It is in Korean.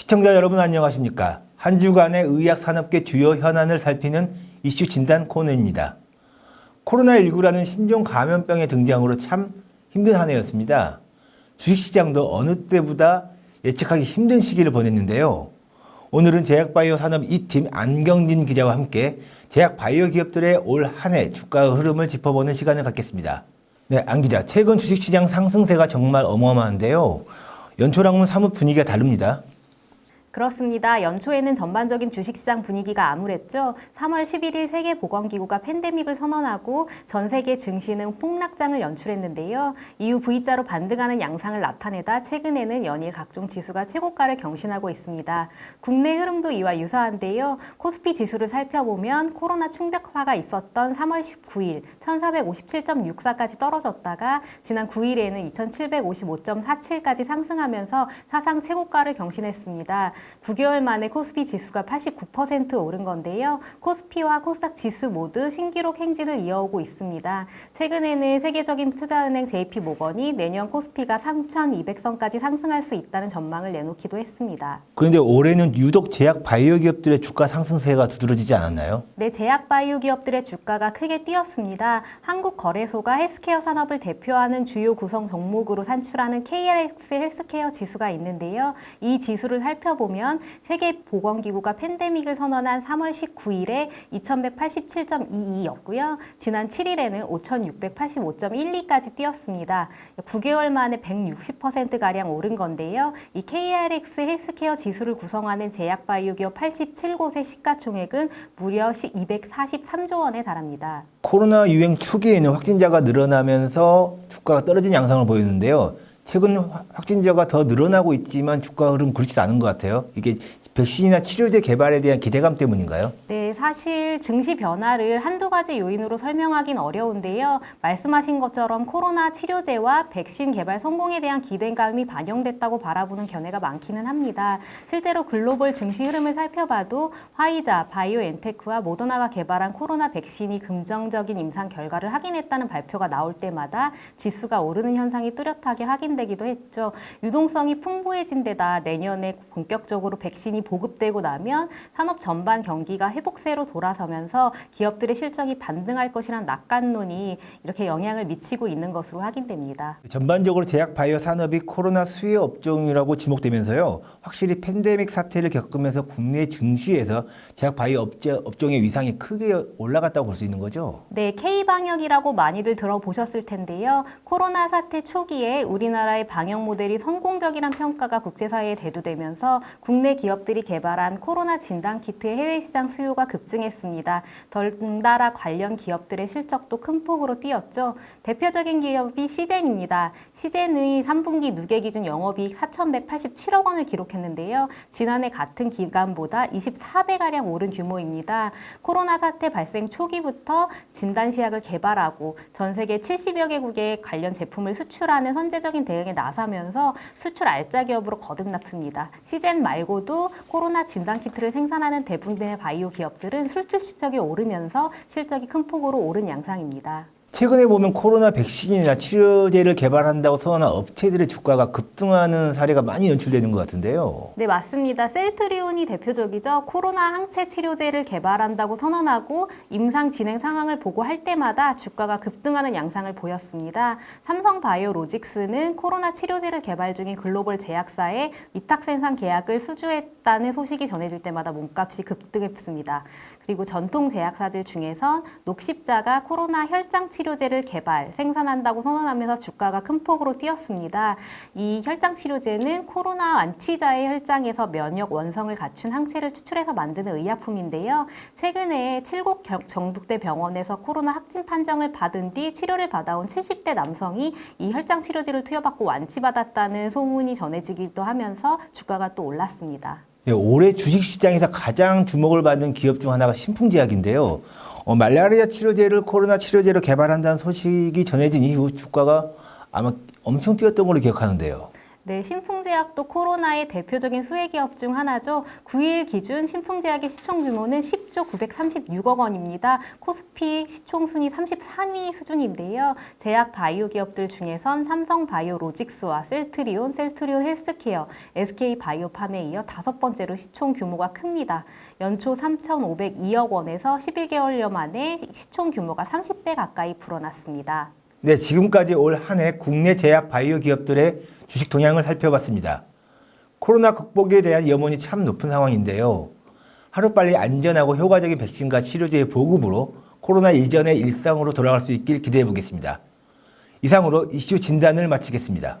시청자 여러분 안녕하십니까? 한 주간의 의학 산업계 주요 현안을 살피는 이슈 진단 코너입니다. 코로나19라는 신종 감염병의 등장으로 참 힘든 한 해였습니다. 주식시장도 어느 때보다 예측하기 힘든 시기를 보냈는데요. 오늘은 제약바이오 산업 2팀 안경진 기자와 함께 제약바이오 기업들의 올 한 해 주가 흐름을 짚어보는 시간을 갖겠습니다. 네, 안 기자, 최근 주식시장 상승세가 정말 어마어마한데요. 연초랑은 사뭇 분위기가 다릅니다. 그렇습니다. 연초에는 전반적인 주식시장 분위기가 암울했죠. 3월 11일 세계보건기구가 팬데믹을 선언하고 전 세계 증시는 폭락장을 연출했는데요. 이후 V자로 반등하는 양상을 나타내다 최근에는 연일 각종 지수가 최고가를 경신하고 있습니다. 국내 흐름도 이와 유사한데요. 코스피 지수를 살펴보면 코로나 충격파가 있었던 3월 19일 1457.64까지 떨어졌다가 지난 9일에는 2755.47까지 상승하면서 사상 최고가를 경신했습니다. 9개월 만에 코스피 지수가 89% 오른 건데요. 코스피와 코스닥 지수 모두 신기록 행진을 이어오고 있습니다. 최근에는 세계적인 투자은행 JP모건이 내년 코스피가 3,200선까지 상승할 수 있다는 전망을 내놓기도 했습니다. 그런데 올해는 유독 제약 바이오 기업들의 주가 상승세가 두드러지지 않았나요? 네, 제약 바이오 기업들의 주가가 크게 뛰었습니다. 한국거래소가 헬스케어 산업을 대표하는 주요 구성 종목으로 산출하는 KRX 헬스케어 지수가 있는데요. 이 지수를 살펴보면 세계보건기구가 팬데믹을 선언한 3월 19일에 2187.22였고요. 지난 7일에는 5685.12까지 뛰었습니다. 9개월 만에 160%가량 오른 건데요. 이 KRX 헬스케어 지수를 구성하는 제약바이오 기업 87곳의 시가총액은 무려 243조 원에 달합니다. 코로나 유행 초기에는 확진자가 늘어나면서 주가가 떨어진 양상을 보였는데요. 최근 확진자가 더 늘어나고 있지만 주가 흐름 그렇지 않은 것 같아요. 이게 백신이나 치료제 개발에 대한 기대감 때문인가요? 네, 사실 증시 변화를 한두 가지 요인으로 설명하긴 어려운데요. 말씀하신 것처럼 코로나 치료제와 백신 개발 성공에 대한 기대감이 반영됐다고 바라보는 견해가 많기는 합니다. 실제로 글로벌 증시 흐름을 살펴봐도 화이자, 바이오엔테크와 모더나가 개발한 코로나 백신이 긍정적인 임상 결과를 확인했다는 발표가 나올 때마다 지수가 오르는 현상이 뚜렷하게 확인되기도 했죠. 유동성이 풍부해진 데다 내년에 본격적으로 백신이 보급되고 나면 산업 전반 경기가 회복세로 돌아서면서 기업들의 실적이 반등할 것이란 낙관론이 이렇게 영향을 미치고 있는 것으로 확인됩니다. 전반적으로 제약 바이오 산업이 코로나 수혜 업종이라고 지목되면서요. 확실히 팬데믹 사태를 겪으면서 국내 증시에서 제약 바이오 업종의 위상이 크게 올라갔다고 볼 수 있는 거죠? 네, K방역이라고 많이들 들어보셨을 텐데요. 코로나 사태 초기에 우리나라의 방역 모델이 성공적이란 평가가 국제사회에 대두되면서 국내 기업들이 개발한 코로나 진단키트의 해외 시장 수요가 급증했습니다. 덩달아 관련 기업들의 실적도 큰 폭으로 뛰었죠. 대표적인 기업이 시젠입니다. 시젠의 3분기 누계 기준 영업이익 4,187억 원을 기록했는데요. 지난해 같은 기간보다 24배가량 오른 규모입니다. 코로나 사태 발생 초기부터 진단시약을 개발하고 전 세계 70여 개국에 관련 제품을 수출하는 선제적인 대응에 나서면서 수출 알짜 기업으로 거듭났습니다. 시젠 말고도 코로나 진단키트를 생산하는 대부분의 바이오 기업들은 수출 실적이 오르면서 실적이 큰 폭으로 오른 양상입니다. 최근에 보면 코로나 백신이나 치료제를 개발한다고 선언한 업체들의 주가가 급등하는 사례가 많이 연출되는 것 같은데요. 네, 맞습니다. 셀트리온이 대표적이죠. 코로나 항체 치료제를 개발한다고 선언하고 임상 진행 상황을 보고할 때마다 주가가 급등하는 양상을 보였습니다. 삼성바이오로직스는 코로나 치료제를 개발 중인 글로벌 제약사에 위탁 생산 계약을 수주했다는 소식이 전해질 때마다 몸값이 급등했습니다. 그리고 전통 제약사들 중에선 녹십자가 코로나 혈장 치료제를 개발, 생산한다고 선언하면서 주가가 큰 폭으로 뛰었습니다. 이 혈장 치료제는 코로나 완치자의 혈장에서 면역 원성을 갖춘 항체를 추출해서 만드는 의약품인데요. 최근에 7곳 전북대 병원에서 코로나 확진 판정을 받은 뒤 치료를 받아온 70대 남성이 이 혈장 치료제를 투여받고 완치받았다는 소문이 전해지기도 하면서 주가가 또 올랐습니다. 네, 올해 주식시장에서 가장 주목을 받는 기업 중 하나가 신풍제약인데요. 말라리아 치료제를 코로나 치료제로 개발한다는 소식이 전해진 이후 주가가 아마 엄청 뛰었던 걸로 기억하는데요. 네, 신풍제약도 코로나의 대표적인 수혜기업 중 하나죠. 9일 기준 신풍제약의 시총 규모는 10조 936억 원입니다. 코스피 시총 순위 34위 수준인데요. 제약 바이오 기업들 중에선 삼성바이오로직스와 셀트리온, 셀트리온 헬스케어, SK바이오팜에 이어 5번째로 시총 규모가 큽니다. 연초 3,502억 원에서 11개월여 만에 시총 규모가 30배 가까이 불어났습니다. 네, 지금까지 올 한 해 국내 제약 바이오 기업들의 주식 동향을 살펴봤습니다. 코로나 극복에 대한 염원이 참 높은 상황인데요. 하루빨리 안전하고 효과적인 백신과 치료제의 보급으로 코로나 이전의 일상으로 돌아갈 수 있길 기대해 보겠습니다. 이상으로 이슈 진단을 마치겠습니다.